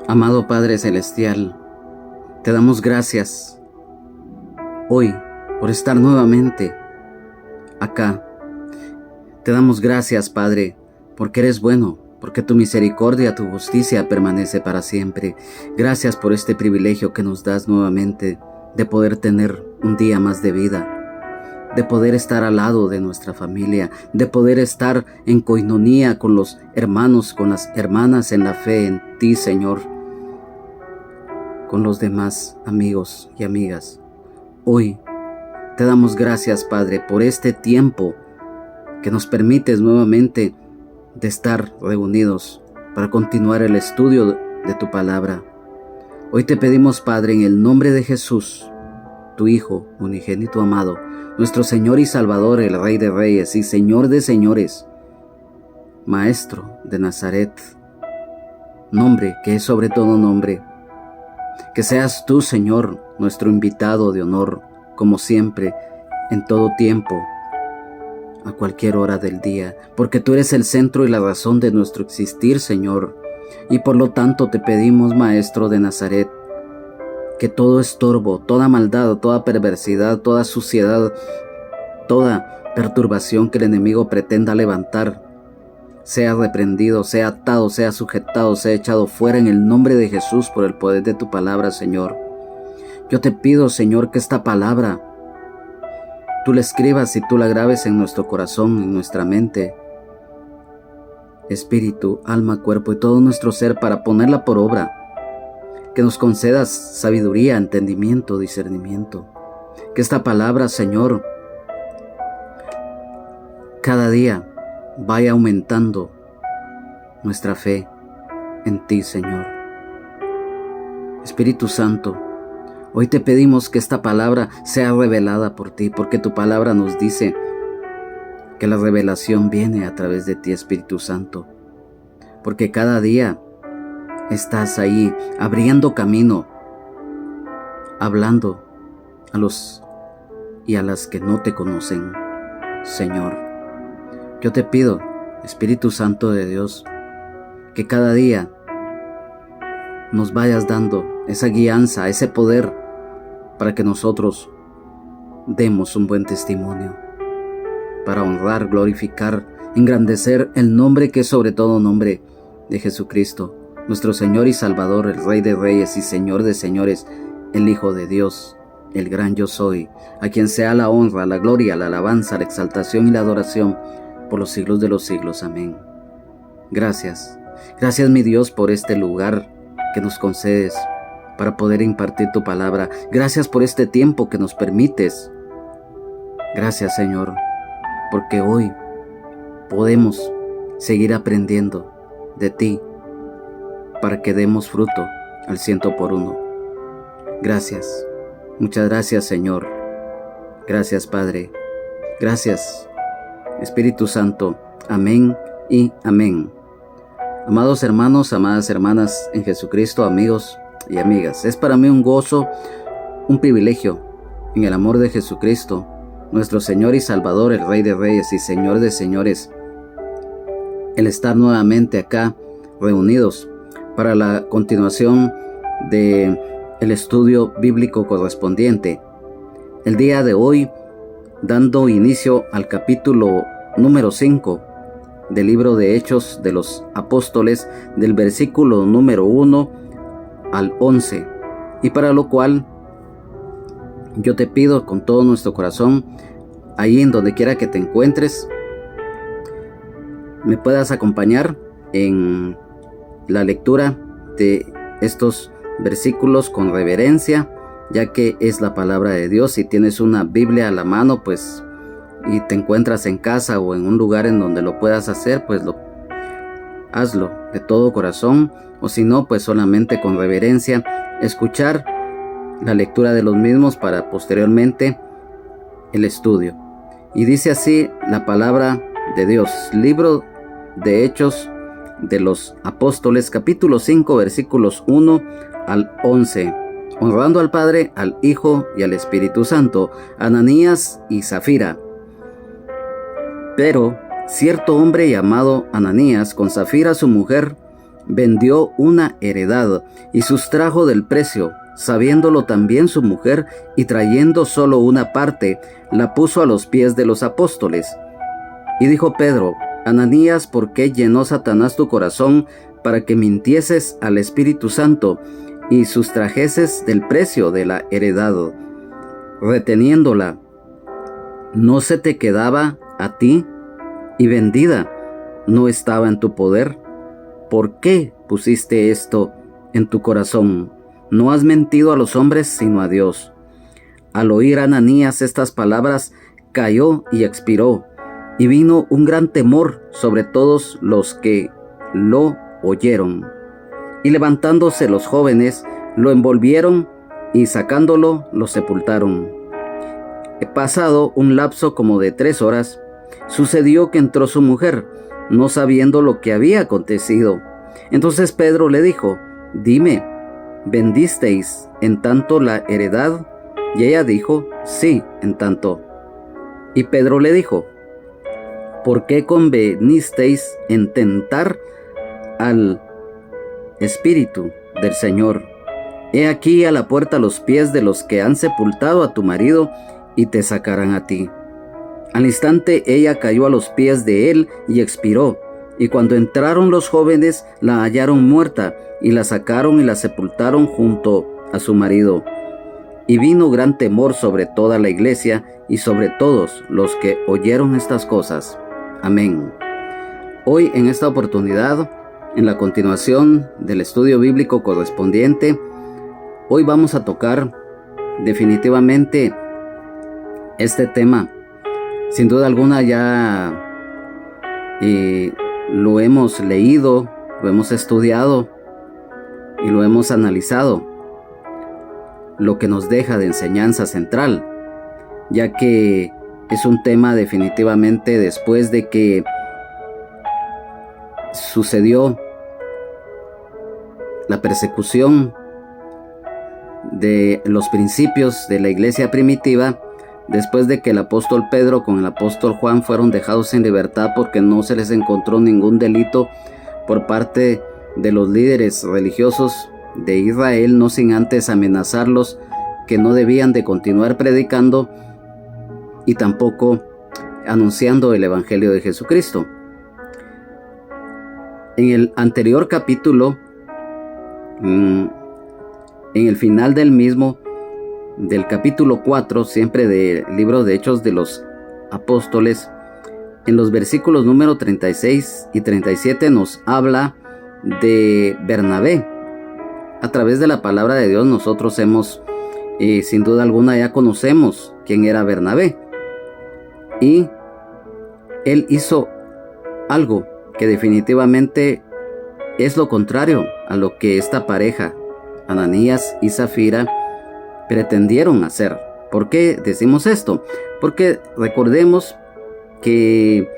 Amado Padre Celestial, te damos gracias hoy por estar nuevamente acá. Te damos gracias, Padre, porque eres bueno, porque tu misericordia, tu justicia permanece para siempre. Gracias por este privilegio que nos das nuevamente de poder tener un día más de vida, de poder estar al lado de nuestra familia, de poder estar en coinonía con los hermanos, con las hermanas en la fe en ti, Señor, con los demás amigos y amigas. Hoy te damos gracias, Padre, por este tiempo que nos permites nuevamente de estar reunidos para continuar el estudio de tu palabra. Hoy te pedimos, Padre, en el nombre de Jesús, tu Hijo unigénito amado, nuestro Señor y Salvador, el Rey de Reyes y Señor de Señores, Maestro de Nazaret, nombre que es sobre todo nombre, que seas tú, Señor, nuestro invitado de honor, como siempre, en todo tiempo, a cualquier hora del día, porque tú eres el centro y la razón de nuestro existir, Señor. Y por lo tanto te pedimos, Maestro de Nazaret, que todo estorbo, toda maldad, toda perversidad, toda suciedad, toda perturbación que el enemigo pretenda levantar, sea reprendido, sea atado, sea sujetado, sea echado fuera en el nombre de Jesús por el poder de tu palabra, Señor. Yo te pido, Señor, que esta palabra tú la escribas y tú la grabes en nuestro corazón, en nuestra mente, espíritu, alma, cuerpo y todo nuestro ser para ponerla por obra. Que nos concedas sabiduría, entendimiento, discernimiento. Que esta palabra, Señor, cada día vaya aumentando nuestra fe en ti, Señor. Espíritu Santo, hoy te pedimos que esta palabra sea revelada por ti, porque tu palabra nos dice que la revelación viene a través de ti, Espíritu Santo, porque cada día estás ahí abriendo camino, hablando a los y a las que no te conocen, Señor. Yo te pido, Espíritu Santo de Dios, que cada día nos vayas dando esa guianza, ese poder, para que nosotros demos un buen testimonio, para honrar, glorificar, engrandecer el nombre que es sobre todo nombre de Jesucristo, nuestro Señor y Salvador, el Rey de Reyes y Señor de Señores, el Hijo de Dios, el gran yo soy, a quien sea la honra, la gloria, la alabanza, la exaltación y la adoración por los siglos de los siglos. Amén. Gracias, gracias mi Dios por este lugar que nos concedes para poder impartir tu palabra. Gracias por este tiempo que nos permites. Gracias, Señor, porque hoy podemos seguir aprendiendo de ti para que demos fruto al 100%. Gracias, muchas gracias, Señor. Gracias, Padre. Gracias, Espíritu Santo. Amén y amén. Amados hermanos, amadas hermanas en Jesucristo, amigos y amigas, es para mí un gozo, un privilegio, en el amor de Jesucristo, nuestro Señor y Salvador, el Rey de Reyes y Señor de Señores, el estar nuevamente acá reunidos para la continuación de el estudio bíblico correspondiente. El día de hoy, dando inicio al capítulo número 5 del libro de Hechos de los Apóstoles, del versículo número 1 al 11, y para lo cual yo te pido con todo nuestro corazón, ahí en donde quiera que te encuentres, me puedas acompañar en la lectura de estos versículos con reverencia, ya que es la palabra de Dios. Si tienes una Biblia a la mano, pues, y te encuentras en casa o en un lugar en donde lo puedas hacer, pues hazlo de todo corazón, o si no, pues solamente con reverencia, escuchar la lectura de los mismos para posteriormente el estudio. Y dice así la palabra de Dios, libro de Hechos de los Apóstoles, capítulo 5, versículos 1 al 11. Honrando al Padre, al Hijo y al Espíritu Santo, Ananías y Zafira. Pero cierto hombre llamado Ananías, con Zafira su mujer, vendió una heredad y sustrajo del precio, sabiéndolo también su mujer, y trayendo solo una parte, la puso a los pies de los apóstoles. Y dijo Pedro: Ananías, ¿por qué llenó Satanás tu corazón para que mintieses al Espíritu Santo y sustrajeses del precio de la heredad, reteniéndola? ¿No se te quedaba a ti, y vendida no estaba en tu poder? ¿Por qué pusiste esto en tu corazón? No has mentido a los hombres, sino a Dios. Al oír Ananías estas palabras, cayó y expiró, y vino un gran temor sobre todos los que lo oyeron. Y levantándose los jóvenes, lo envolvieron, y sacándolo, lo sepultaron. Pasado un lapso como de 3 horas, sucedió que entró su mujer, no sabiendo lo que había acontecido. Entonces Pedro le dijo: Dime, ¿vendisteis en tanto la heredad? Y ella dijo: Sí, en tanto. Y Pedro le dijo: ¿Por qué convenisteis en tentar al Espíritu del Señor? He aquí a la puerta los pies de los que han sepultado a tu marido, y te sacarán a ti. Al instante ella cayó a los pies de él y expiró. Y cuando entraron los jóvenes, la hallaron muerta, y la sacaron y la sepultaron junto a su marido. Y vino gran temor sobre toda la iglesia y sobre todos los que oyeron estas cosas. Amén. Hoy, en esta oportunidad, en la continuación del estudio bíblico correspondiente, hoy vamos a tocar definitivamente este tema. Sin duda alguna ya lo hemos leído, lo hemos estudiado y lo hemos analizado, lo que nos deja de enseñanza central, ya que es un tema definitivamente después de que sucedió la persecución de los principios de la iglesia primitiva, después de que el apóstol Pedro con el apóstol Juan fueron dejados en libertad porque no se les encontró ningún delito por parte de los líderes religiosos de Israel, no sin antes amenazarlos que no debían de continuar predicando y tampoco anunciando el evangelio de Jesucristo. En el anterior capítulo, en el final del mismo, del capítulo 4, siempre del libro de Hechos de los Apóstoles, en los versículos número 36 y 37 nos habla de Bernabé. A través de la palabra de Dios nosotros hemos, sin duda alguna ya conocemos quién era Bernabé. Y él hizo algo que definitivamente es lo contrario a lo que esta pareja, Ananías y Zafira, pretendieron hacer. ¿Por qué decimos esto? Porque recordemos que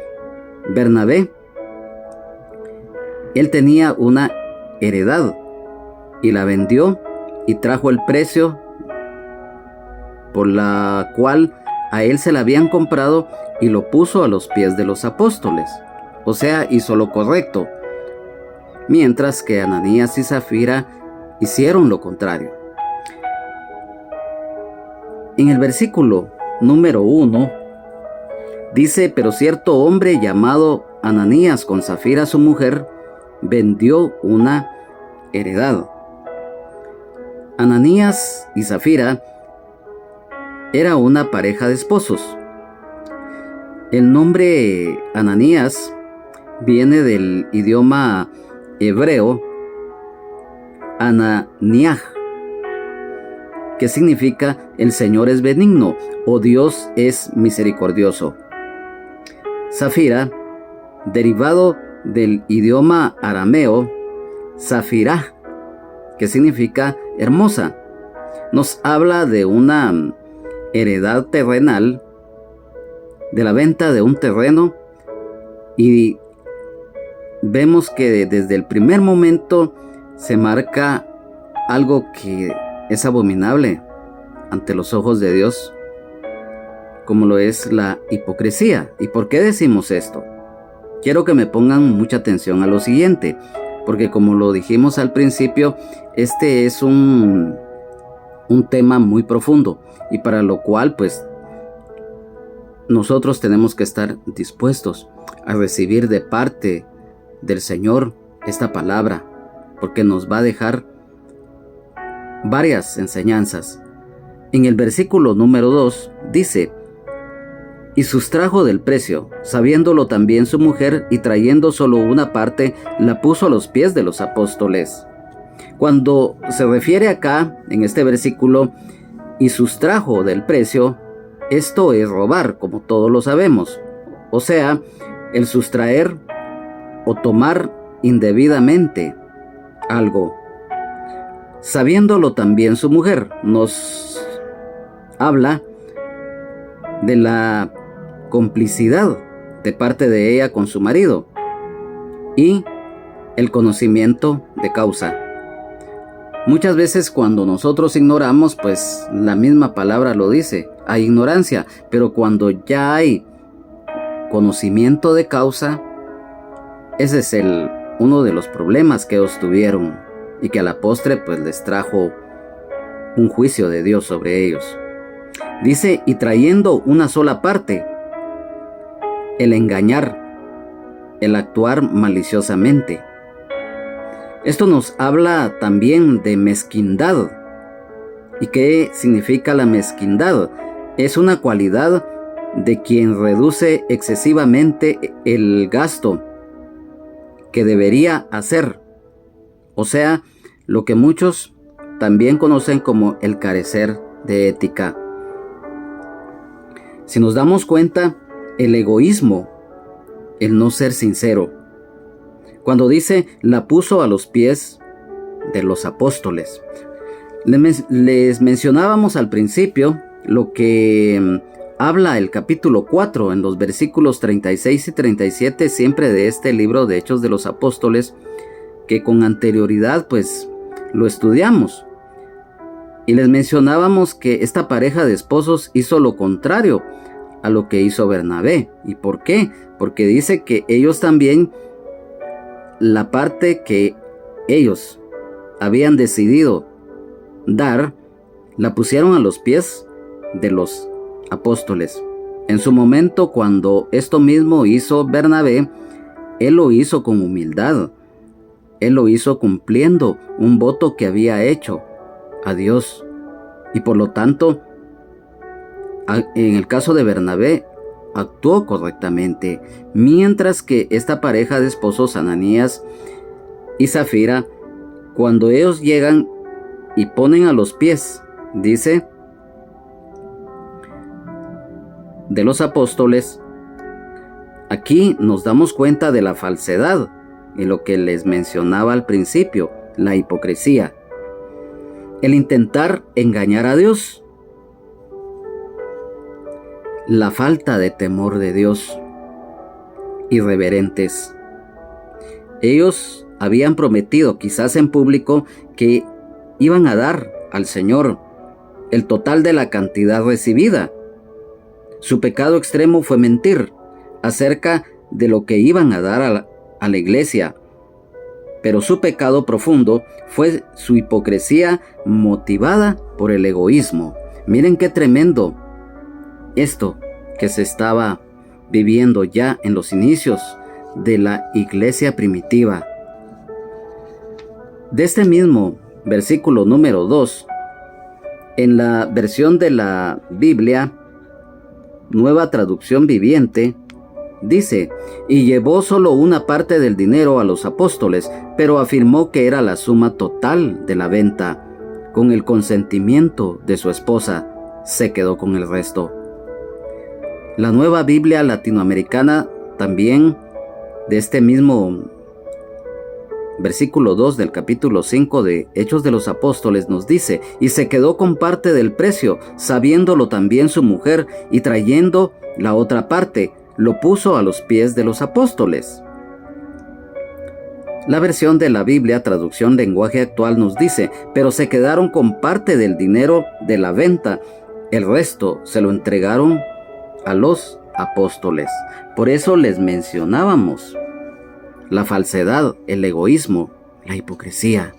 Bernabé, él tenía una heredad y la vendió y trajo el precio por la cual a él se la habían comprado y lo puso a los pies de los apóstoles. O sea, hizo lo correcto, mientras que Ananías y Zafira hicieron lo contrario. En el versículo número 1 dice: pero cierto hombre llamado Ananías, con Zafira su mujer, vendió una heredad. Ananías y Zafira era una pareja de esposos. El nombre Ananías viene del idioma hebreo Ananiah, que significa el Señor es benigno o Dios es misericordioso. Zafira, derivado del idioma arameo Zafirah, que significa hermosa, nos habla de una heredad terrenal, de la venta de un terreno, y vemos que desde el primer momento se marca algo que es abominable ante los ojos de Dios, como lo es la hipocresía. ¿Y por qué decimos esto? Quiero que me pongan mucha atención a lo siguiente, porque como lo dijimos al principio, este es un tema muy profundo y para lo cual pues nosotros tenemos que estar dispuestos a recibir de parte del Señor esta palabra, porque nos va a dejar varias enseñanzas. En el versículo número 2 dice: y sustrajo del precio, sabiéndolo también su mujer, y trayendo solo una parte, la puso a los pies de los apóstoles. Cuando se refiere acá, en este versículo, y sustrajo del precio, esto es robar, como todos lo sabemos. O sea, el sustraer o tomar indebidamente algo. Sabiéndolo también su mujer, nos habla de la complicidad de parte de ella con su marido y el conocimiento de causa. Muchas veces cuando nosotros ignoramos, pues la misma palabra lo dice, hay ignorancia, pero cuando ya hay conocimiento de causa, ese es uno de los problemas que ellos tuvieron y que a la postre pues les trajo un juicio de Dios sobre ellos. Dice: y trayendo una sola parte, el engañar, el actuar maliciosamente. Esto nos habla también de mezquindad. ¿Y qué significa la mezquindad? Es una cualidad de quien reduce excesivamente el gasto que debería hacer. O sea, lo que muchos también conocen como el carecer de ética. Si nos damos cuenta, el egoísmo, el no ser sincero. Cuando dice, la puso a los pies de los apóstoles. Les mencionábamos al principio lo que habla el capítulo 4 en los versículos 36 y 37, siempre de este libro de Hechos de los Apóstoles, que con anterioridad pues lo estudiamos. Y les mencionábamos que esta pareja de esposos hizo lo contrario a lo que hizo Bernabé. ¿Y por qué? Porque dice que ellos también, la parte que ellos habían decidido dar, la pusieron a los pies de los apóstoles. En su momento, cuando esto mismo hizo Bernabé, él lo hizo con humildad. Él lo hizo cumpliendo un voto que había hecho a Dios. Y por lo tanto, en el caso de Bernabé, actuó correctamente, mientras que esta pareja de esposos, Ananías y Zafira, cuando ellos llegan y ponen a los pies, dice, de los apóstoles, aquí nos damos cuenta de la falsedad y lo que les mencionaba al principio, la hipocresía, el intentar engañar a Dios, la falta de temor de Dios, irreverentes. Ellos habían prometido, quizás en público, que iban a dar al Señor el total de la cantidad recibida. Su pecado extremo fue mentir acerca de lo que iban a dar a la iglesia, pero su pecado profundo fue su hipocresía motivada por el egoísmo. Miren qué tremendo esto que se estaba viviendo ya en los inicios de la iglesia primitiva. De este mismo versículo número 2, en la versión de la Biblia, Nueva Traducción Viviente, dice: y llevó solo una parte del dinero a los apóstoles, pero afirmó que era la suma total de la venta. Con el consentimiento de su esposa, se quedó con el resto. La Nueva Biblia Latinoamericana también, de este mismo versículo 2 del capítulo 5 de Hechos de los Apóstoles, nos dice: y se quedó con parte del precio, sabiéndolo también su mujer, y trayendo la otra parte, lo puso a los pies de los apóstoles. La versión de la Biblia, traducción lenguaje actual, nos dice: pero se quedaron con parte del dinero de la venta, el resto se lo entregaron a los apóstoles. Por eso les mencionábamos la falsedad, el egoísmo la hipocresía.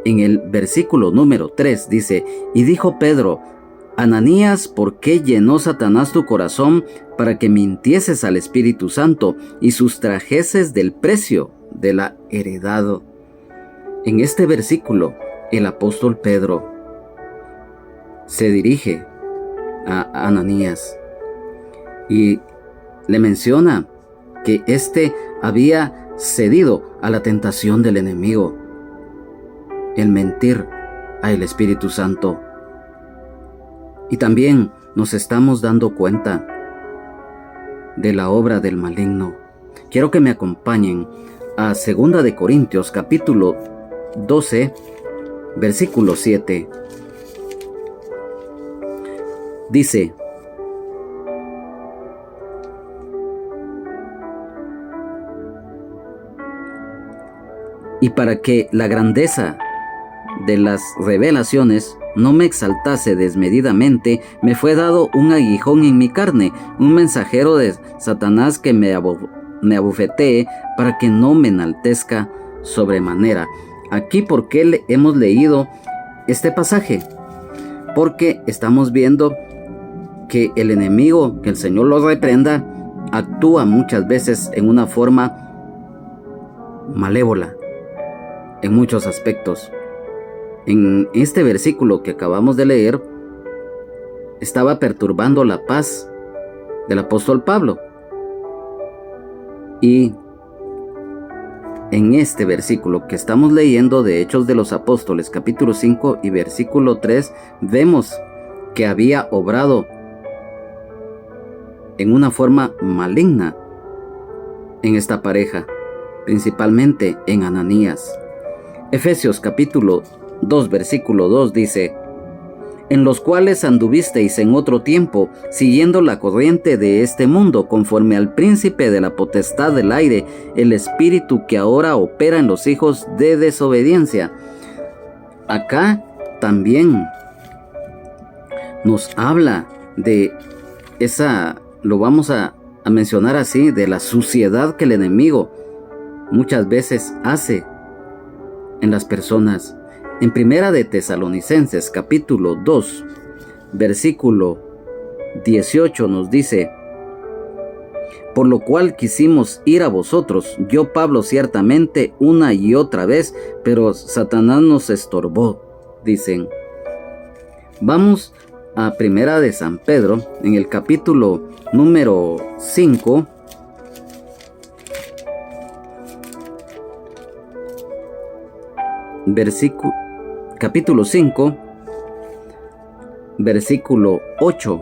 En el versículo número 3 dice: y dijo Pedro: Ananías, ¿por qué llenó Satanás tu corazón para que mintieses al Espíritu Santo y sustrajeses del precio de la heredad? En este versículo, el apóstol Pedro se dirige a Ananías y le menciona que éste había cedido a la tentación del enemigo, el mentir al Espíritu Santo. Y también nos estamos dando cuenta de la obra del maligno. Quiero que me acompañen a 2 de Corintios capítulo 12, versículo 7. Dice: y para que la grandeza de las revelaciones no me exaltase desmedidamente, me fue dado un aguijón en mi carne, un mensajero de Satanás que me abofetee para que no me enaltezca sobremanera. Aquí, ¿por qué hemos leído este pasaje? Porque estamos viendo que el enemigo, que el Señor lo reprenda, actúa muchas veces en una forma malévola, en muchos aspectos. En este versículo que acabamos de leer, estaba perturbando la paz del apóstol Pablo. Y en este versículo que estamos leyendo de Hechos de los Apóstoles, capítulo 5 y versículo 3, vemos que había obrado en una forma maligna en esta pareja, principalmente en Ananías. Efesios capítulo 2, versículo 2 dice: en los cuales anduvisteis en otro tiempo, siguiendo la corriente de este mundo, conforme al príncipe de la potestad del aire, el espíritu que ahora opera en los hijos de desobediencia. Acá también nos habla de esa, lo vamos a mencionar así, de la suciedad que el enemigo muchas veces hace en las personas. En Primera de Tesalonicenses capítulo 2, versículo 18 nos dice: por lo cual quisimos ir a vosotros, yo Pablo ciertamente una y otra vez, pero Satanás nos estorbó, dicen. Vamos a Primera de San Pedro, en el capítulo número 5, capítulo 5, versículo 8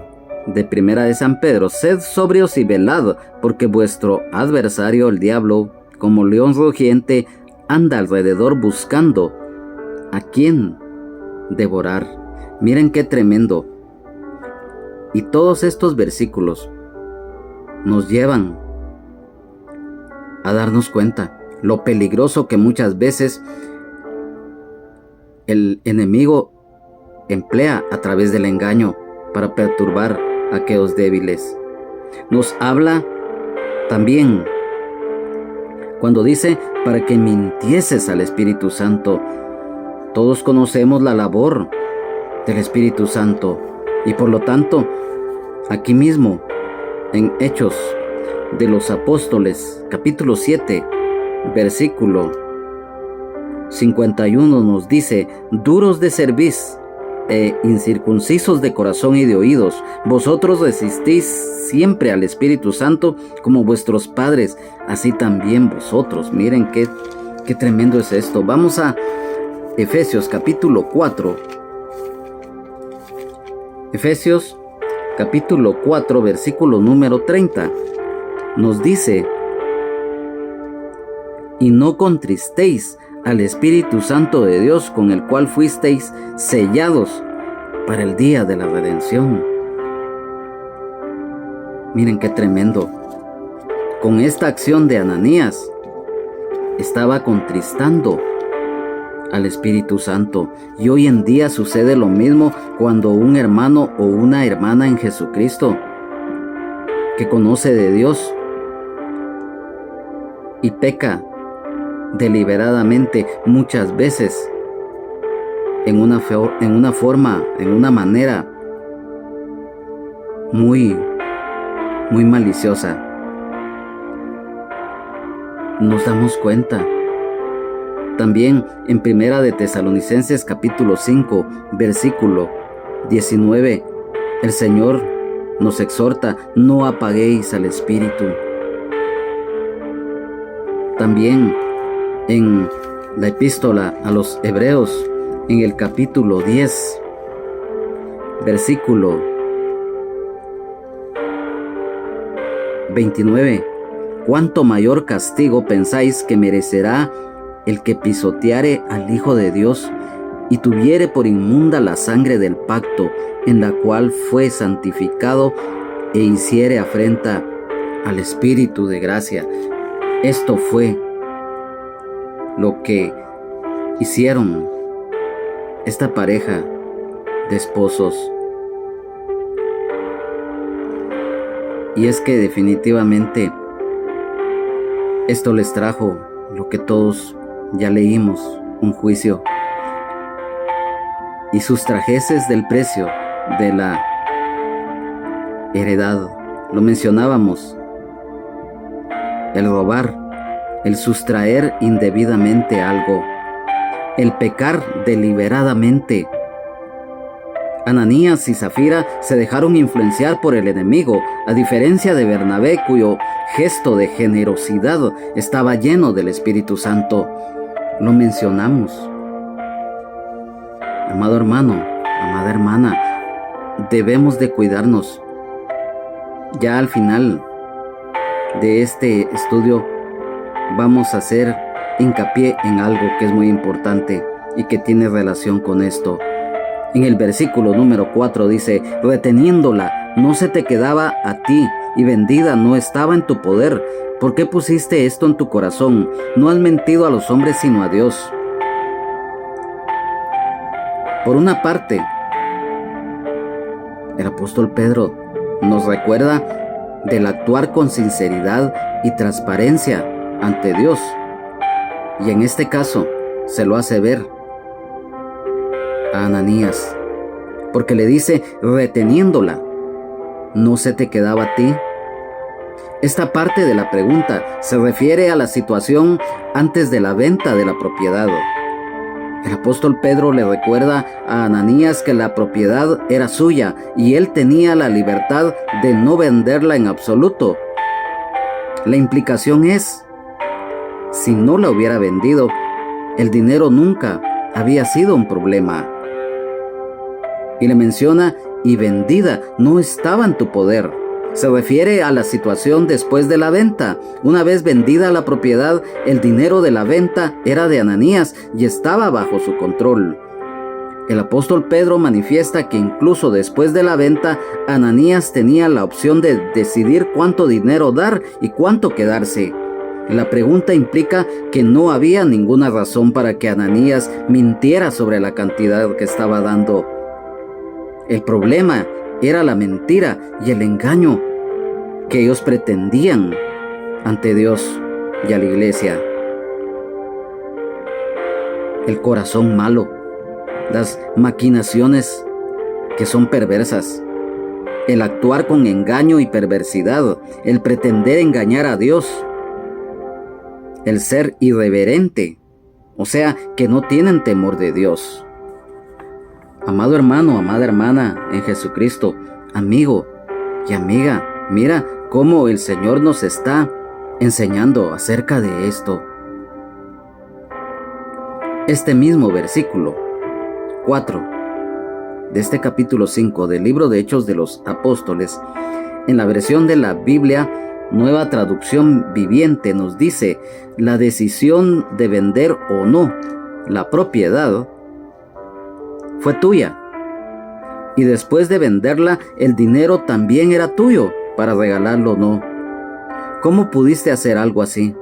de Primera de San Pedro: sed sobrios y velad, porque vuestro adversario el diablo, como león rugiente, anda alrededor buscando a quien devorar. Miren qué tremendo. Y todos estos versículos nos llevan a darnos cuenta lo peligroso que muchas veces el enemigo emplea a través del engaño para perturbar a aquellos débiles. Nos habla también cuando dice para que mintieses al Espíritu Santo. Todos conocemos la labor del Espíritu Santo y por lo tanto aquí mismo en Hechos de los Apóstoles capítulo 7 versículo 51 nos dice: duros de cerviz e incircuncisos de corazón y de oídos, vosotros resistís siempre al Espíritu Santo como vuestros padres, así también vosotros. Miren qué tremendo es esto. Vamos a Efesios capítulo 4. Efesios capítulo 4 versículo número 30 nos dice: y no contristéis al Espíritu Santo de Dios, con el cual fuisteis sellados para el día de la redención. Miren qué tremendo. Con esta acción de Ananías estaba contristando al Espíritu Santo. Y hoy en día sucede lo mismo cuando un hermano o una hermana en Jesucristo que conoce de Dios y peca deliberadamente, muchas veces, en una manera muy maliciosa. Nos damos cuenta. También en Primera de Tesalonicenses capítulo 5, versículo 19, el Señor nos exhorta: no apaguéis al Espíritu. También en la epístola a los Hebreos, en el capítulo 10, versículo 29, ¿cuánto mayor castigo pensáis que merecerá el que pisoteare al Hijo de Dios y tuviere por inmunda la sangre del pacto, en la cual fue santificado, e hiciere afrenta al Espíritu de gracia? Esto fue lo que hicieron esta pareja de esposos. Y es que definitivamente esto les trajo lo que todos ya leímos, un juicio. Y sustrajeces del precio de la heredad. Lo mencionábamos. El robar, el sustraer indebidamente algo, el pecar deliberadamente. Ananías y Zafira se dejaron influenciar por el enemigo, a diferencia de Bernabé, cuyo gesto de generosidad estaba lleno del Espíritu Santo. Lo mencionamos. Amado hermano, amada hermana, debemos de cuidarnos. Ya al final de este estudio vamos a hacer hincapié en algo que es muy importante y que tiene relación con esto. En el versículo número 4 dice: reteniéndola no se te quedaba a ti, y vendida no estaba en tu poder. ¿Por qué pusiste esto en tu corazón? No has mentido a los hombres sino a Dios. Por una parte, el apóstol Pedro nos recuerda del actuar con sinceridad y transparencia ante Dios. Y en este caso se lo hace ver a Ananías, porque le dice: reteniéndola, ¿no se te quedaba a ti? Esta parte de la pregunta se refiere a la situación antes de la venta de la propiedad. El apóstol Pedro le recuerda a Ananías que la propiedad era suya y él tenía la libertad de no venderla en absoluto. La implicación es: si no la hubiera vendido, el dinero nunca había sido un problema. Y le menciona: y vendida, no estaba en tu poder. Se refiere a la situación después de la venta. Una vez vendida la propiedad, el dinero de la venta era de Ananías y estaba bajo su control. El apóstol Pedro manifiesta que incluso después de la venta, Ananías tenía la opción de decidir cuánto dinero dar y cuánto quedarse. La pregunta implica que no había ninguna razón para que Ananías mintiera sobre la cantidad que estaba dando. El problema era la mentira y el engaño que ellos pretendían ante Dios y a la iglesia. El corazón malo, las maquinaciones que son perversas, el actuar con engaño y perversidad, el pretender engañar a Dios, el ser irreverente, o sea, que no tienen temor de Dios. Amado hermano, amada hermana en Jesucristo, amigo y amiga, mira cómo el Señor nos está enseñando acerca de esto. Este mismo versículo 4 de este capítulo 5 del libro de Hechos de los Apóstoles, en la versión de la Biblia Nueva Traducción Viviente, nos dice: la decisión de vender o no la propiedad fue tuya, y después de venderla, el dinero también era tuyo para regalarlo o no. ¿Cómo pudiste hacer algo así?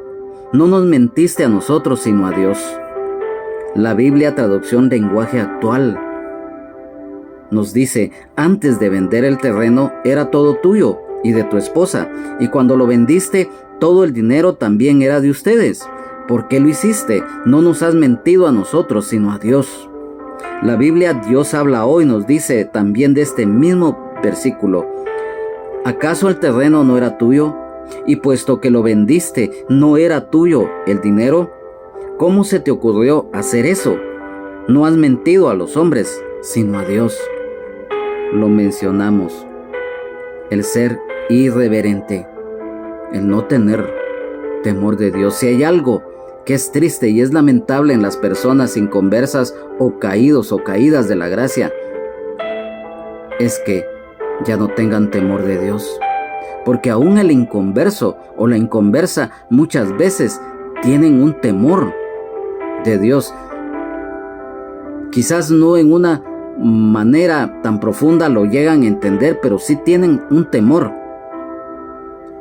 No nos mentiste a nosotros sino a Dios. La Biblia Traducción Lenguaje Actual nos dice: antes de vender el terreno era todo tuyo y de tu esposa, y cuando lo vendiste, todo el dinero también era de ustedes. ¿Por qué lo hiciste? No nos has mentido a nosotros, sino a Dios. La Biblia, Dios habla hoy, nos dice también de este mismo versículo: ¿acaso el terreno no era tuyo? Y puesto que lo vendiste, ¿no era tuyo el dinero? ¿Cómo se te ocurrió hacer eso? No has mentido a los hombres, sino a Dios. Lo mencionamos. El ser irreverente, el no tener temor de Dios. Si hay algo que es triste y es lamentable en las personas inconversas o caídos o caídas de la gracia, es que ya no tengan temor de Dios. Porque aún el inconverso o la inconversa muchas veces tienen un temor de Dios. Quizás no en una manera tan profunda lo llegan a entender, pero sí tienen un temor.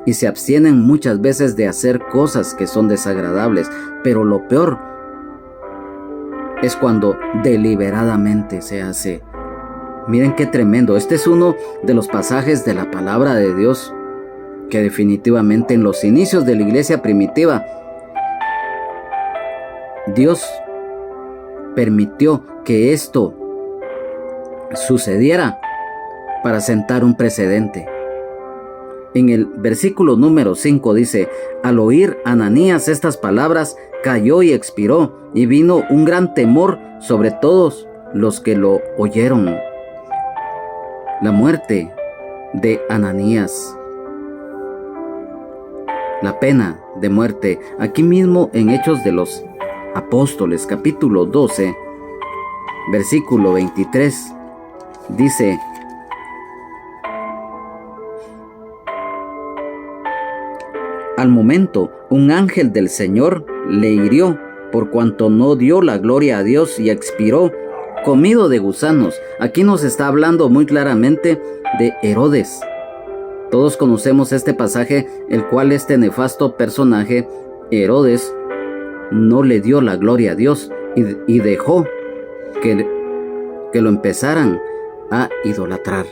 Y se abstienen muchas veces de hacer cosas que son desagradables. Pero lo peor es cuando deliberadamente se hace. Miren qué tremendo. Este es uno de los pasajes de la palabra de Dios que definitivamente en los inicios de la iglesia primitiva, Dios permitió que esto sucediera para sentar un precedente. En el versículo número 5 dice: al oír Ananías estas palabras, cayó y expiró, y vino un gran temor sobre todos los que lo oyeron. La muerte de Ananías, la pena de muerte. Aquí mismo en Hechos de los Apóstoles, capítulo 12, versículo 23, dice: al momento, un ángel del Señor le hirió, por cuanto no dio la gloria a Dios, y expiró, comido de gusanos. Aquí nos está hablando muy claramente de Herodes. Todos conocemos este pasaje, el cual este nefasto personaje, Herodes, no le dio la gloria a Dios y dejó que lo empezaran a idolatrar.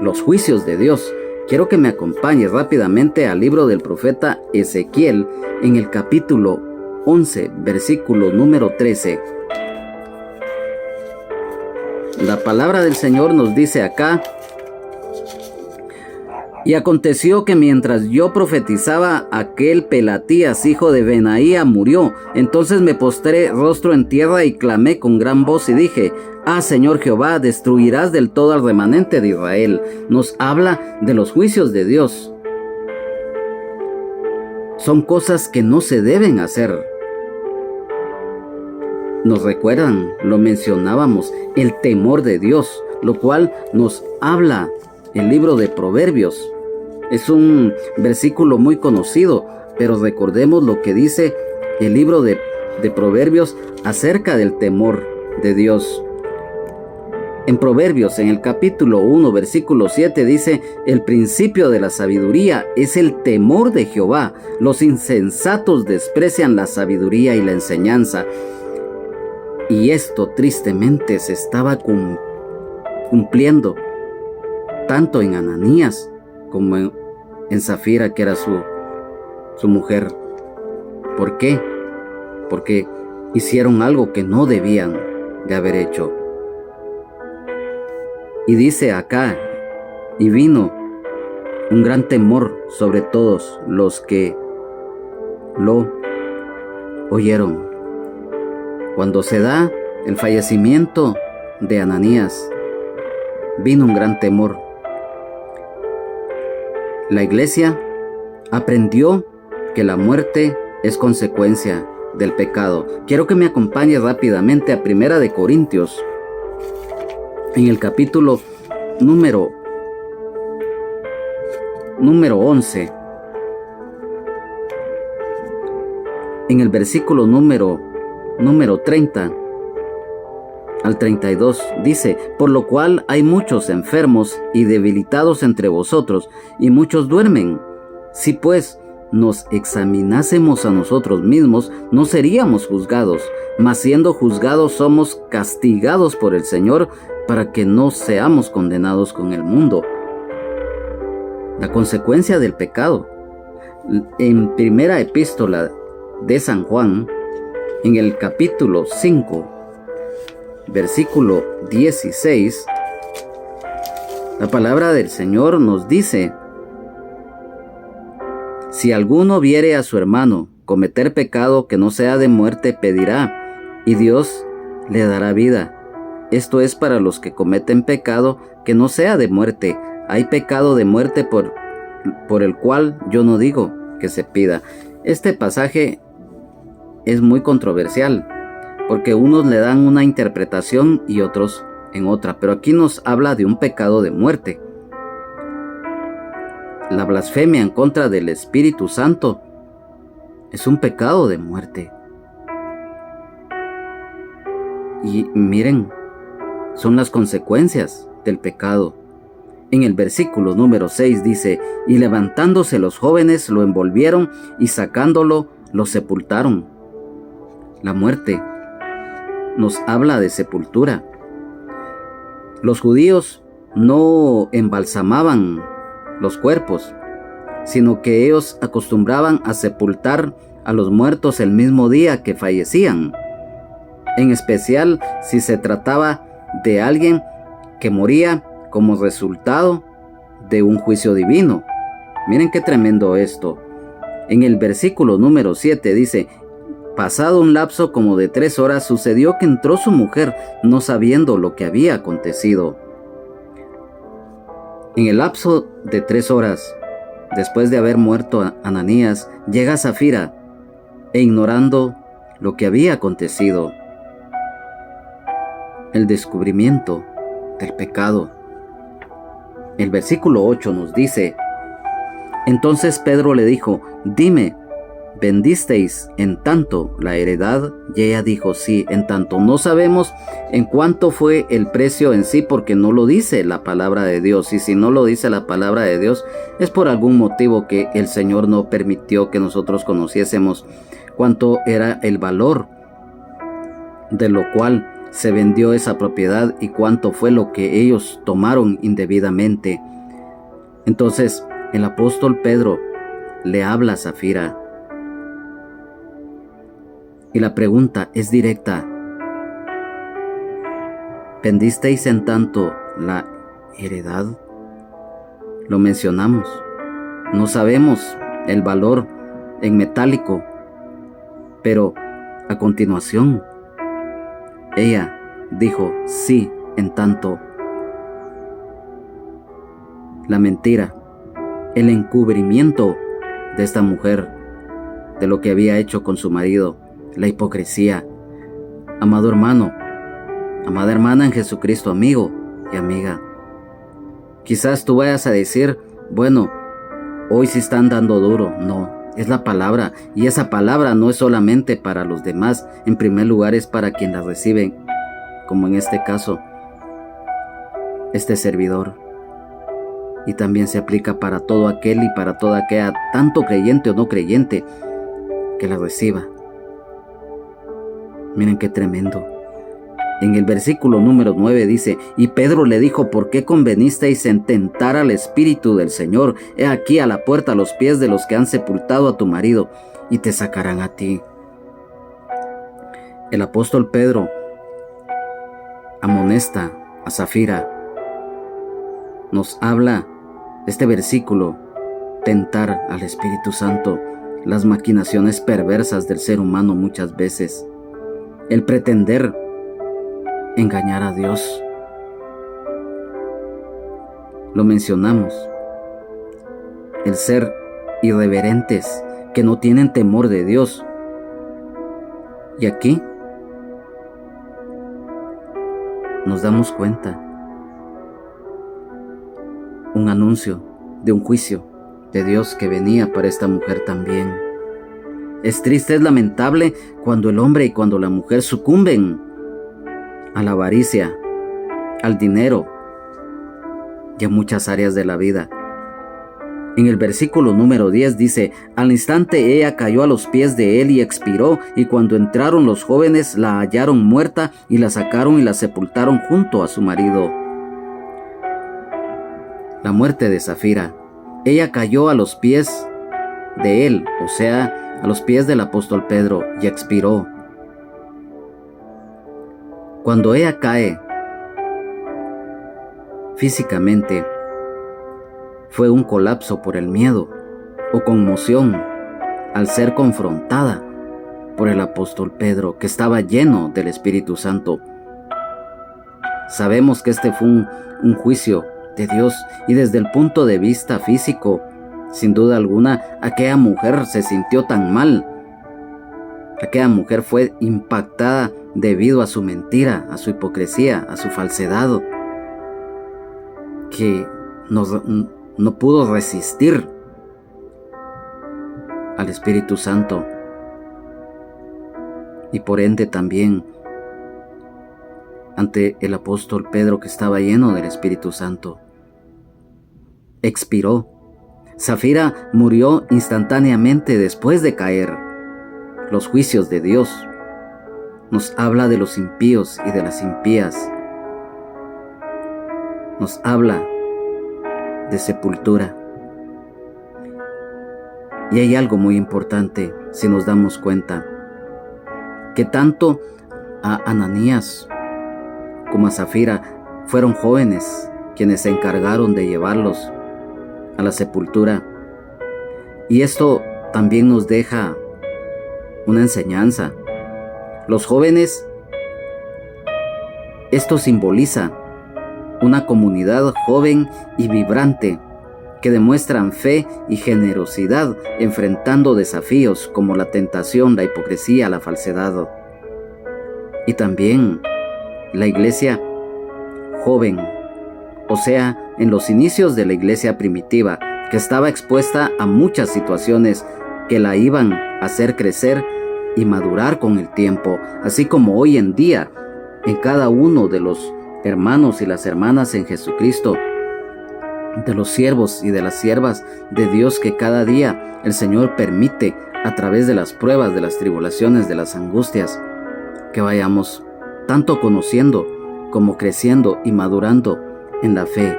Los juicios de Dios. Quiero que me acompañes rápidamente al libro del profeta Ezequiel en el capítulo 11, versículo número 13. La palabra del Señor nos dice acá: y aconteció que mientras yo profetizaba, aquel Pelatías, hijo de Benaía, murió. Entonces me postré rostro en tierra y clamé con gran voz y dije: ah, Señor Jehová, destruirás del todo al remanente de Israel. Nos habla de los juicios de Dios. Son cosas que no se deben hacer. Nos recuerdan, lo mencionábamos, el temor de Dios, lo cual nos habla el libro de Proverbios. Es un versículo muy conocido, pero recordemos lo que dice el libro de Proverbios acerca del temor de Dios. En Proverbios, en el capítulo 1, versículo 7, dice: el principio de la sabiduría es el temor de Jehová. Los insensatos desprecian la sabiduría y la enseñanza. Y esto tristemente se estaba cumpliendo tanto en Ananías como en Zafira, que era su mujer. ¿Por qué? Porque hicieron algo que no debían de haber hecho. Y dice acá: y vino un gran temor sobre todos los que lo oyeron. Cuando se da el fallecimiento de Ananías, vino un gran temor. La iglesia aprendió que la muerte es consecuencia del pecado. Quiero que me acompañe rápidamente a 1 de Corintios, en el capítulo número 11, en el versículo número 30 al 32, dice: por lo cual hay muchos enfermos y debilitados entre vosotros, y muchos duermen. Si pues nos examinásemos a nosotros mismos, no seríamos juzgados, mas siendo juzgados somos castigados por el Señor, para que no seamos condenados con el mundo. La consecuencia del pecado. En primera epístola de San Juan, en el capítulo 5, versículo 16, la palabra del Señor nos dice: si alguno viere a su hermano cometer pecado que no sea de muerte, pedirá, y Dios le dará vida. Esto es para los que cometen pecado que no sea de muerte. Hay pecado de muerte por el cual yo no digo que se pida. Este pasaje es muy controversial, porque unos le dan una interpretación y otros en otra, pero aquí nos habla de un pecado de muerte. La blasfemia en contra del Espíritu Santo es un pecado de muerte. Y miren, son las consecuencias del pecado. En el versículo número 6 dice: y levantándose los jóvenes lo envolvieron y sacándolo lo sepultaron. La muerte nos habla de sepultura. Los judíos no embalsamaban los cuerpos, sino que ellos acostumbraban a sepultar a los muertos el mismo día que fallecían, en especial si se trataba de alguien que moría como resultado de un juicio divino. Miren qué tremendo esto. En el versículo número 7 dice: pasado un lapso como de 3 horas, sucedió que entró su mujer, no sabiendo lo que había acontecido. En el lapso de 3 horas, después de haber muerto Ananías, llega Safira, e ignorando lo que había acontecido, el descubrimiento del pecado. El versículo 8 nos dice: entonces Pedro le dijo: dime, ¿vendisteis en tanto la heredad? Y ella dijo: sí, en tanto. No sabemos en cuánto fue el precio en sí, porque no lo dice la palabra de Dios. Y si no lo dice la palabra de Dios, es por algún motivo que el Señor no permitió que nosotros conociésemos cuánto era el valor de lo cual se vendió esa propiedad y cuánto fue lo que ellos tomaron indebidamente. Entonces el apóstol Pedro le habla a Safira, y la pregunta es directa: ¿vendisteis en tanto la heredad? Lo mencionamos. No sabemos el valor en metálico, pero a continuación ella dijo: sí, en tanto. La mentira, el encubrimiento de esta mujer de lo que había hecho con su marido, la hipocresía. Amado hermano, amada hermana en Jesucristo, amigo y amiga, quizás tú vayas a decir: bueno, hoy sí están dando duro. No, es la palabra, y esa palabra no es solamente para los demás, en primer lugar es para quien la recibe, como en este caso, este servidor. Y también se aplica para todo aquel y para toda aquella, tanto creyente o no creyente, que la reciba. Miren qué tremendo. En el versículo número 9 dice: y Pedro le dijo: ¿por qué convenisteis en tentar al Espíritu del Señor? He aquí a la puerta los pies de los que han sepultado a tu marido, y te sacarán a ti. El apóstol Pedro amonesta a Safira. Nos habla este versículo: tentar al Espíritu Santo, las maquinaciones perversas del ser humano muchas veces, el pretender engañar a Dios. Lo mencionamos, el ser irreverentes, que no tienen temor de Dios. Y aquí nos damos cuenta, un anuncio de un juicio de Dios que venía para esta mujer también. Es triste, es lamentable cuando el hombre y cuando la mujer sucumben a la avaricia, al dinero y a muchas áreas de la vida. En el versículo número 10 dice: al instante ella cayó a los pies de él y expiró, y cuando entraron los jóvenes la hallaron muerta y la sacaron y la sepultaron junto a su marido. La muerte de Safira. Ella cayó a los pies de él, o sea, a los pies del apóstol Pedro y expiró. Cuando ella cae físicamente, fue un colapso por el miedo o conmoción al ser confrontada por el apóstol Pedro, que estaba lleno del Espíritu Santo. Sabemos que este fue un juicio de Dios, y desde el punto de vista físico, sin duda alguna, aquella mujer se sintió tan mal. Aquella mujer fue impactada debido a su mentira, a su hipocresía, a su falsedad, que no pudo resistir al Espíritu Santo, y por ende también ante el apóstol Pedro, que estaba lleno del Espíritu Santo. Expiró. Safira murió instantáneamente después de caer. Los juicios de Dios nos habla de los impíos y de las impías. Nos habla de sepultura. Y hay algo muy importante si nos damos cuenta, que tanto a Ananías como a Safira fueron jóvenes quienes se encargaron de llevarlos a la sepultura. Y esto también nos deja una enseñanza. Los jóvenes, esto simboliza una comunidad joven y vibrante que demuestran fe y generosidad enfrentando desafíos como la tentación, la hipocresía, la falsedad. Y también la iglesia joven, o sea, en los inicios de la iglesia primitiva, que estaba expuesta a muchas situaciones que la iban a hacer crecer y madurar con el tiempo, así como hoy en día en cada uno de los hermanos y las hermanas en Jesucristo, de los siervos y de las siervas de Dios, que cada día el Señor permite, a través de las pruebas, de las tribulaciones, de las angustias, que vayamos tanto conociendo como creciendo y madurando en la fe.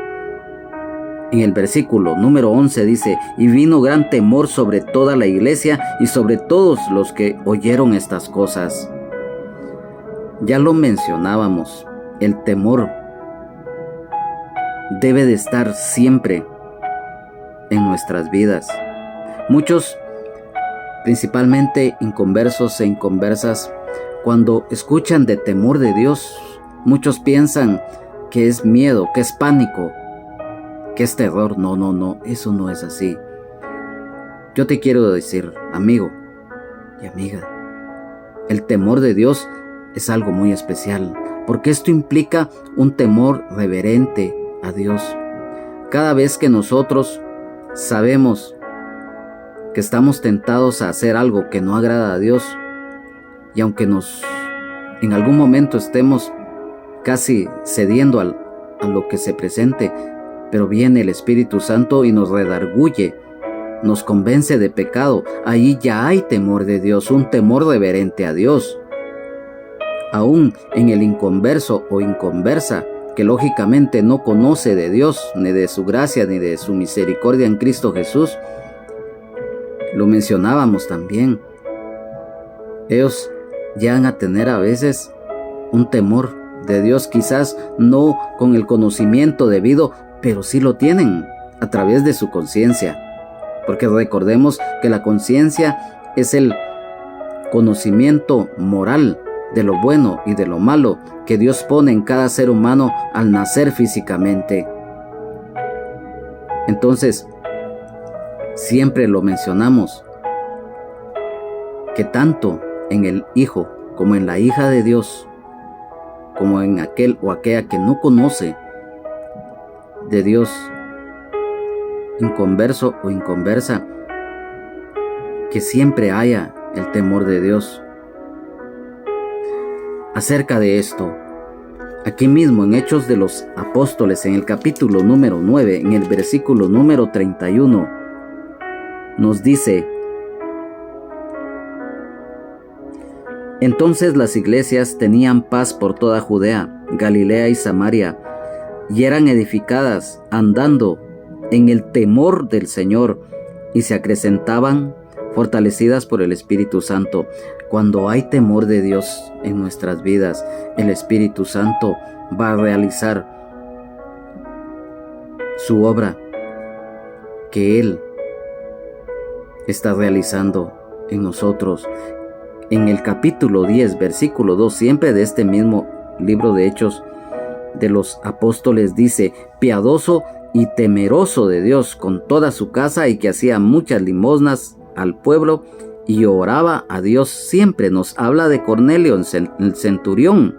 En el versículo número 11 dice: y vino gran temor sobre toda la iglesia y sobre todos los que oyeron estas cosas. Ya lo mencionábamos, el temor debe de estar siempre en nuestras vidas. Muchos, principalmente inconversos e inconversas, cuando escuchan de temor de Dios, muchos piensan que es miedo, que es pánico, que es terror. No, eso no es así. Yo te quiero decir, amigo y amiga, el temor de Dios es algo muy especial, porque esto implica un temor reverente a Dios. Cada vez que nosotros sabemos que estamos tentados a hacer algo que no agrada a Dios, y aunque en algún momento estemos casi cediendo a lo que se presente, pero viene el Espíritu Santo y nos redarguye, nos convence de pecado, ahí ya hay temor de Dios, un temor reverente a Dios. Aún en el inconverso o inconversa, que lógicamente no conoce de Dios, ni de su gracia, ni de su misericordia en Cristo Jesús, lo mencionábamos también, ellos llegan a tener a veces un temor de Dios, quizás no con el conocimiento debido, pero sí lo tienen a través de su conciencia, porque recordemos que la conciencia es el conocimiento moral de lo bueno y de lo malo que Dios pone en cada ser humano al nacer físicamente. Entonces, siempre lo mencionamos, que tanto en el hijo como en la hija de Dios, como en aquel o aquella que no conoce de Dios, inconverso o inconversa, que siempre haya el temor de Dios. Acerca de esto, aquí mismo en Hechos de los Apóstoles, en el capítulo número 9, en el versículo número 31, nos dice: entonces las iglesias tenían paz por toda Judea, Galilea y Samaria, y eran edificadas andando en el temor del Señor, y se acrecentaban fortalecidas por el Espíritu Santo. Cuando hay temor de Dios en nuestras vidas, el Espíritu Santo va a realizar su obra que Él está realizando en nosotros. En el capítulo 10, versículo 2, siempre de este mismo libro de Hechos de los Apóstoles, dice: piadoso y temeroso de Dios con toda su casa, y que hacía muchas limosnas al pueblo y oraba a Dios siempre. Nos habla de Cornelio, el centurión.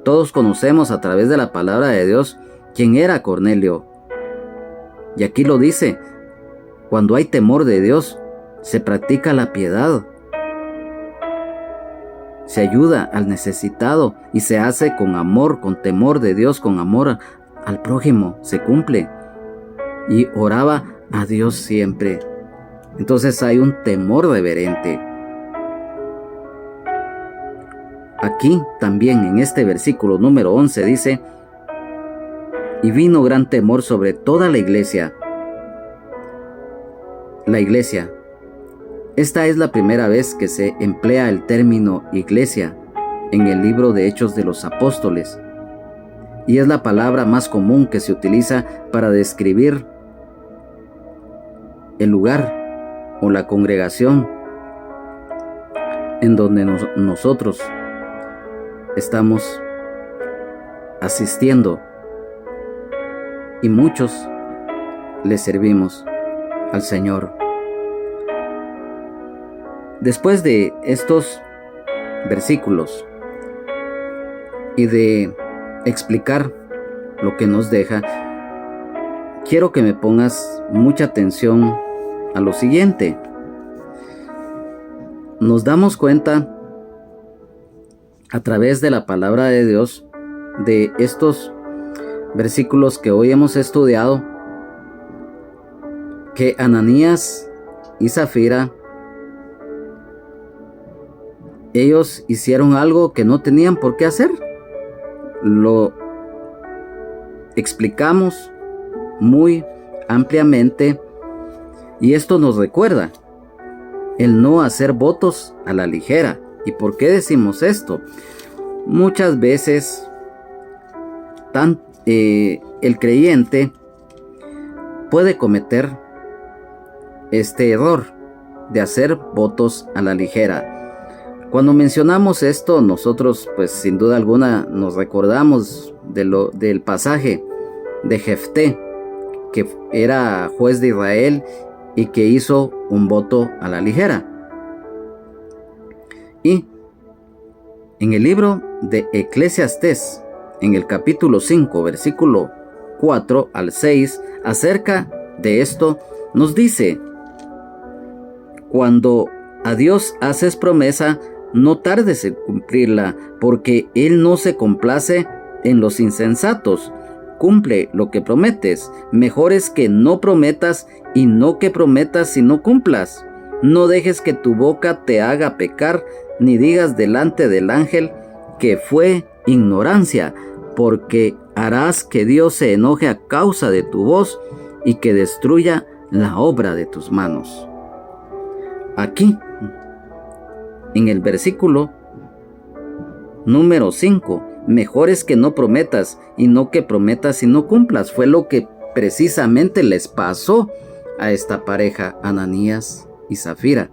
Todos conocemos a través de la palabra de Dios quién era Cornelio. Y aquí lo dice: cuando hay temor de Dios, se practica la piedad, se ayuda al necesitado y se hace con amor, con temor de Dios, con amor al prójimo, se cumple. Y oraba a Dios siempre. Entonces hay un temor reverente. Aquí también en este versículo número 11 dice: y vino gran temor sobre toda la iglesia. La iglesia. Esta es la primera vez que se emplea el término iglesia en el libro de Hechos de los Apóstoles, y es la palabra más común que se utiliza para describir el lugar o la congregación en donde nosotros estamos asistiendo, y muchos le servimos al Señor. Después de estos versículos y de explicar lo que nos deja, quiero que me pongas mucha atención a lo siguiente. Nos damos cuenta a través de la palabra de Dios, de estos versículos que hoy hemos estudiado, que Ananías y Zafira, ellos hicieron algo que no tenían por qué hacer. Lo explicamos muy ampliamente, y esto nos recuerda el no hacer votos a la ligera. ¿Y por qué decimos esto? Muchas veces el creyente puede cometer este error de hacer votos a la ligera. Cuando mencionamos esto, nosotros pues sin duda alguna nos recordamos del pasaje de Jefté, que era juez de Israel y que hizo un voto a la ligera. Y en el libro de Eclesiastés, en el capítulo 5, versículo 4 al 6, acerca de esto, nos dice: cuando a Dios haces promesa, no tardes en cumplirla, porque Él no se complace en los insensatos. Cumple lo que prometes. Mejor es que no prometas, y no que prometas y no cumplas. No dejes que tu boca te haga pecar, ni digas delante del ángel que fue ignorancia, porque harás que Dios se enoje a causa de tu voz y que destruya la obra de tus manos. Aquí, en el versículo número 5, mejor es que no prometas, y no que prometas y no cumplas. Fue lo que precisamente les pasó a esta pareja, Ananías y Zafira,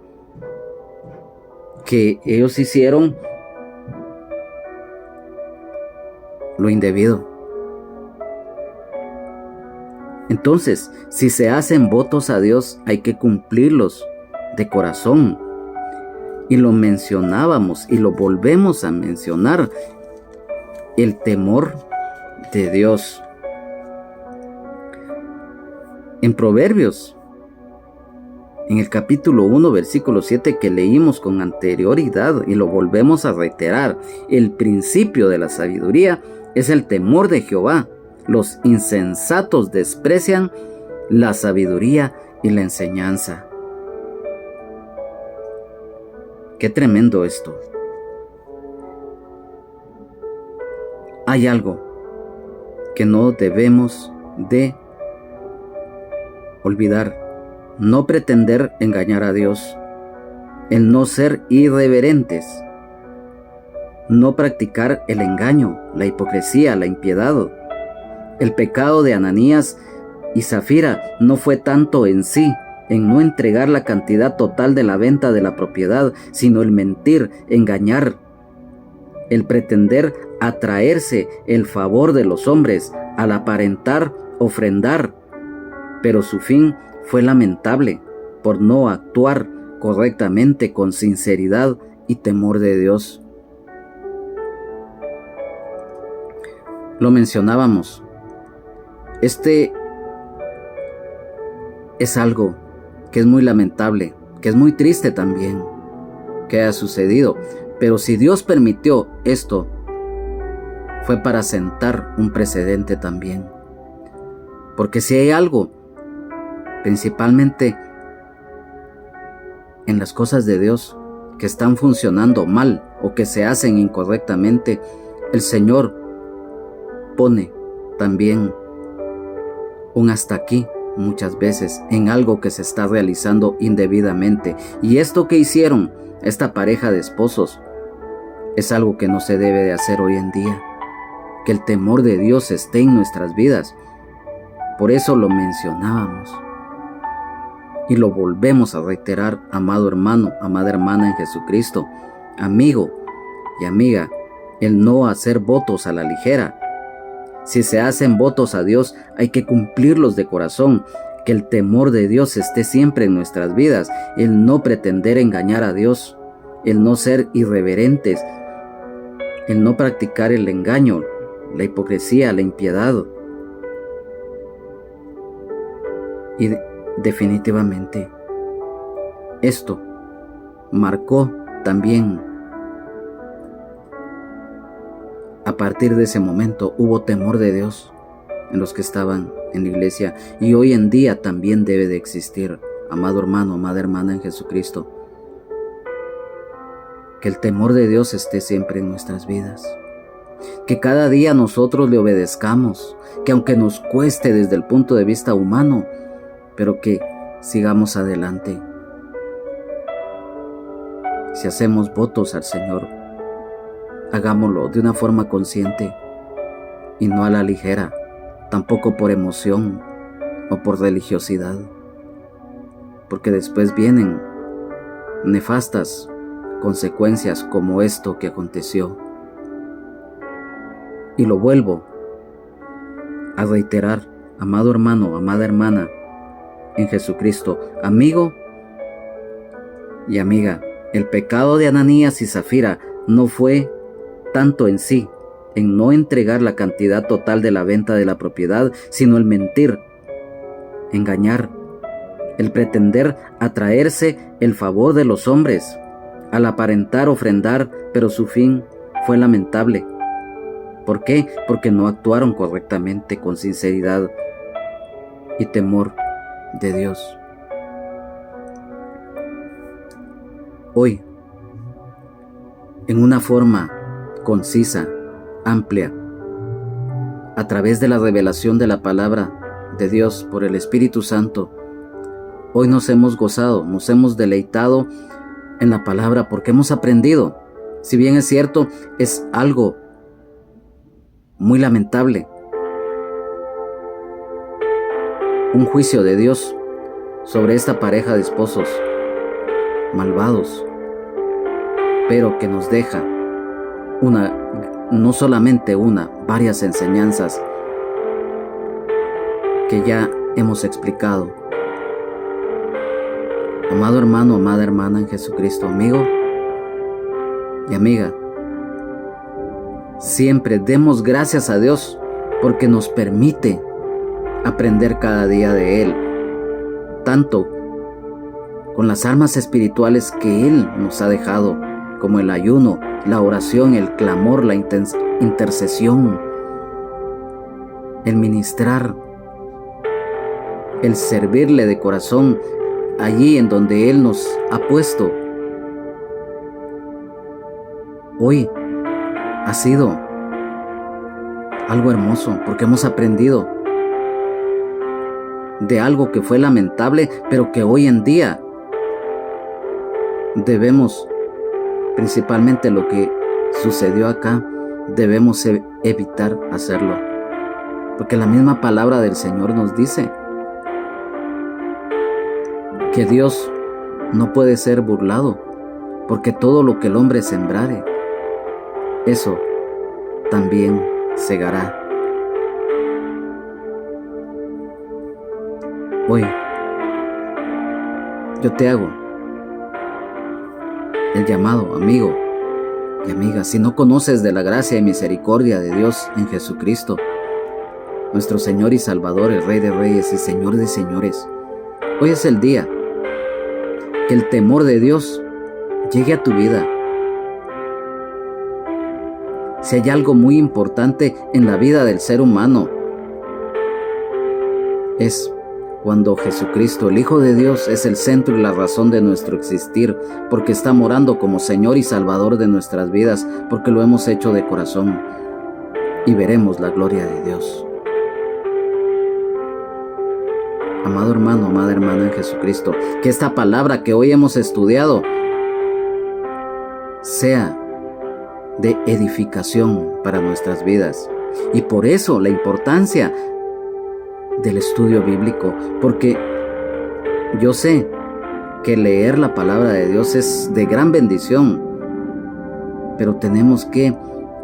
que ellos hicieron lo indebido. Entonces, si se hacen votos a Dios, hay que cumplirlos de corazón. Y lo mencionábamos y lo volvemos a mencionar: el temor de Dios. En Proverbios, en el capítulo 1, versículo 7, que leímos con anterioridad y lo volvemos a reiterar, el principio de la sabiduría es el temor de Jehová. Los insensatos desprecian la sabiduría y la enseñanza. Qué tremendo esto. Hay algo que no debemos de olvidar, no pretender engañar a Dios, el no ser irreverentes, no practicar el engaño, la hipocresía, la impiedad. El pecado de Ananías y Zafira no fue tanto en sí, en no entregar la cantidad total de la venta de la propiedad, sino el mentir, engañar, el pretender atraerse el favor de los hombres, al aparentar ofrendar, pero su fin fue lamentable por no actuar correctamente con sinceridad y temor de Dios. Lo mencionábamos. Este es algo que es muy lamentable, que es muy triste también que haya sucedido. Pero si Dios permitió esto, fue para sentar un precedente también. Porque si hay algo, principalmente en las cosas de Dios, que están funcionando mal o que se hacen incorrectamente, el Señor pone también un hasta aquí muchas veces en algo que se está realizando indebidamente. Y esto que hicieron esta pareja de esposos es algo que no se debe de hacer hoy en día. Que el temor de Dios esté en nuestras vidas. Por eso lo mencionábamos y lo volvemos a reiterar, amado hermano, amada hermana en Jesucristo, amigo y amiga, el no hacer votos a la ligera. Si se hacen votos a Dios, hay que cumplirlos de corazón. Que el temor de Dios esté siempre en nuestras vidas, el no pretender engañar a Dios, el no ser irreverentes, el no practicar el engaño, la hipocresía, la impiedad. Y definitivamente esto marcó también, a partir de ese momento hubo temor de Dios en los que estaban en la iglesia, y hoy en día también debe de existir, amado hermano, amada hermana en Jesucristo. Que el temor de Dios esté siempre en nuestras vidas. Que cada día nosotros le obedezcamos, que aunque nos cueste desde el punto de vista humano, pero que sigamos adelante. Si hacemos votos al Señor, hagámoslo de una forma consciente y no a la ligera, tampoco por emoción o por religiosidad, porque después vienen nefastas consecuencias como esto que aconteció. Y lo vuelvo a reiterar, amado hermano, amada hermana en Jesucristo, amigo y amiga, el pecado de Ananías y Zafira no fue tanto en sí, en no entregar la cantidad total de la venta de la propiedad, sino el mentir, engañar, el pretender atraerse el favor de los hombres, al aparentar ofrendar, pero su fin fue lamentable. ¿Por qué? Porque no actuaron correctamente con sinceridad y temor de Dios. Hoy, en una forma concisa, amplia, a través de la revelación de la palabra de Dios por el Espíritu Santo, hoy nos hemos gozado, nos hemos deleitado en la palabra porque hemos aprendido. Si bien es cierto, es algo muy lamentable, un juicio de Dios sobre esta pareja de esposos malvados, pero que nos deja no solamente varias enseñanzas que ya hemos explicado. Amado hermano, amada hermana en Jesucristo, amigo y amiga, siempre demos gracias a Dios porque nos permite aprender cada día de Él, tanto con las armas espirituales que Él nos ha dejado, como el ayuno, la oración, el clamor, la intercesión, el ministrar, el servirle de corazón allí en donde Él nos ha puesto. Hoy ha sido algo hermoso porque hemos aprendido de algo que fue lamentable, pero que hoy en día debemos, principalmente lo que sucedió acá, debemos evitar hacerlo. Porque la misma palabra del Señor nos dice que Dios no puede ser burlado, porque todo lo que el hombre sembrare, eso también segará. Hoy yo te hago el llamado, amigo y amiga, si no conoces de la gracia y misericordia de Dios en Jesucristo, nuestro Señor y Salvador, el Rey de Reyes y Señor de Señores, hoy es el día que el temor de Dios llegue a tu vida. Si hay algo muy importante en la vida del ser humano, es cuando Jesucristo, el Hijo de Dios, es el centro y la razón de nuestro existir, porque está morando como Señor y Salvador de nuestras vidas, porque lo hemos hecho de corazón, y veremos la gloria de Dios. Amado hermano, amada hermana en Jesucristo, que esta palabra que hoy hemos estudiado sea de edificación para nuestras vidas. Y por eso la importancia del estudio bíblico, porque yo sé que leer la palabra de Dios es de gran bendición, pero tenemos que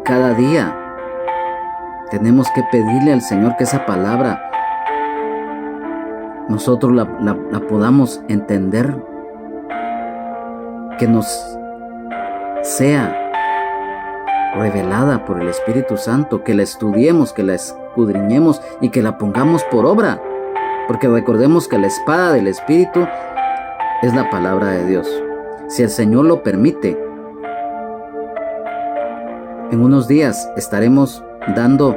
cada día pedirle al Señor que esa palabra nosotros la podamos entender, que nos sea revelada por el Espíritu Santo, que la estudiemos, que la escudriñemos y que la pongamos por obra, porque recordemos que la espada del Espíritu es la palabra de Dios. Si el Señor lo permite, en unos días estaremos dando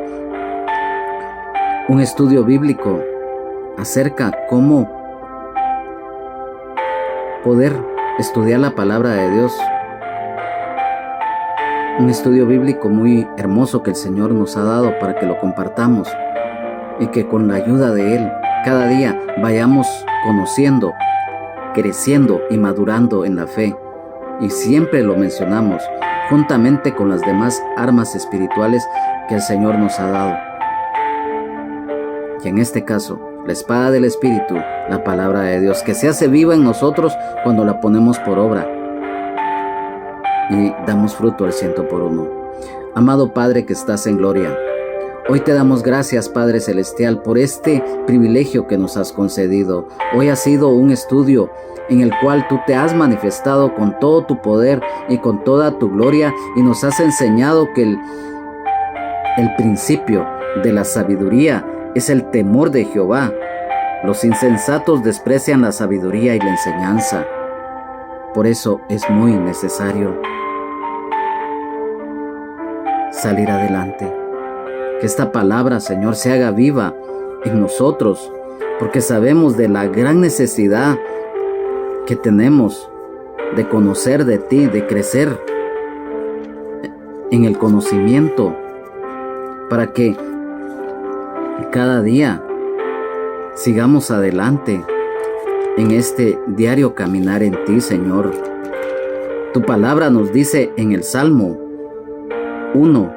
un estudio bíblico acerca cómo poder estudiar la palabra de Dios. Un estudio bíblico muy hermoso que el Señor nos ha dado para que lo compartamos y que con la ayuda de Él cada día vayamos conociendo, creciendo y madurando en la fe. Y siempre lo mencionamos juntamente con las demás armas espirituales que el Señor nos ha dado. Y en este caso, la espada del Espíritu, la palabra de Dios, que se hace viva en nosotros cuando la ponemos por obra y damos fruto al 100%. Amado Padre que estás en gloria, hoy te damos gracias, Padre Celestial, por este privilegio que nos has concedido. Hoy ha sido un estudio en el cual tú te has manifestado con todo tu poder y con toda tu gloria, y nos has enseñado que el principio de la sabiduría es el temor de Jehová. Los insensatos desprecian la sabiduría y la enseñanza. Por eso es muy necesario salir adelante. Que esta palabra, Señor, se haga viva en nosotros, porque sabemos de la gran necesidad que tenemos de conocer de ti, de crecer en el conocimiento, para que cada día sigamos adelante en este diario caminar en ti, Señor. Tu palabra nos dice en el Salmo 1: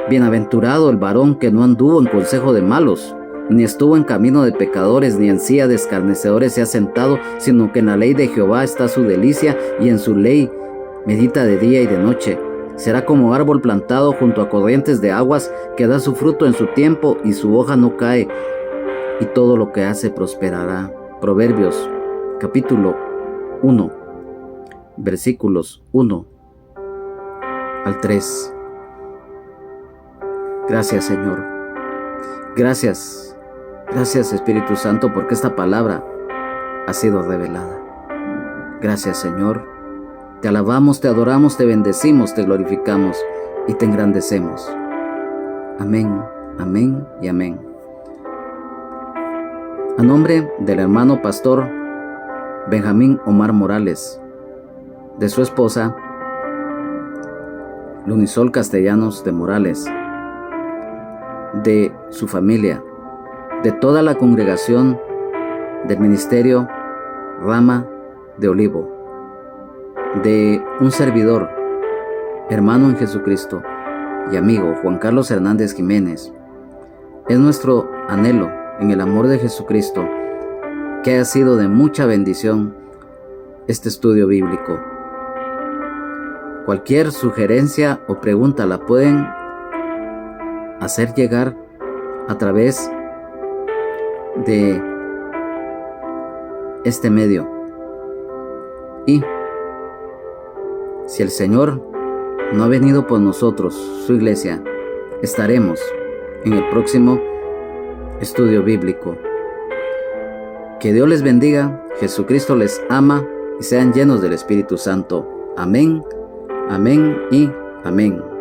bienaventurado el varón que no anduvo en consejo de malos, ni estuvo en camino de pecadores, ni en silla de escarnecedores se ha sentado, sino que en la ley de Jehová está su delicia, y en su ley medita de día y de noche. Será como árbol plantado junto a corrientes de aguas, que da su fruto en su tiempo, y su hoja no cae, y todo lo que hace prosperará. Proverbios, capítulo 1, versículos 1 al 3. Gracias, Señor. Gracias Espíritu Santo, porque esta palabra ha sido revelada. Gracias, Señor. Te alabamos, te adoramos, te bendecimos, te glorificamos y te engrandecemos. Amén, amén y amén. A nombre del hermano pastor Benjamín Omar Morales, de su esposa Lunisol Castellanos de Morales, de su familia, de toda la congregación del ministerio Rama de Olivo, de un servidor, hermano en Jesucristo y amigo Juan Carlos Hernández Jiménez. Es nuestro anhelo en el amor de Jesucristo que haya sido de mucha bendición este estudio bíblico. Cualquier sugerencia o pregunta la pueden hacer llegar a través de este medio. Y si el Señor no ha venido por nosotros, su iglesia, estaremos en el próximo estudio bíblico. Que Dios les bendiga, Jesucristo les ama y sean llenos del Espíritu Santo. Amén, amén y amén.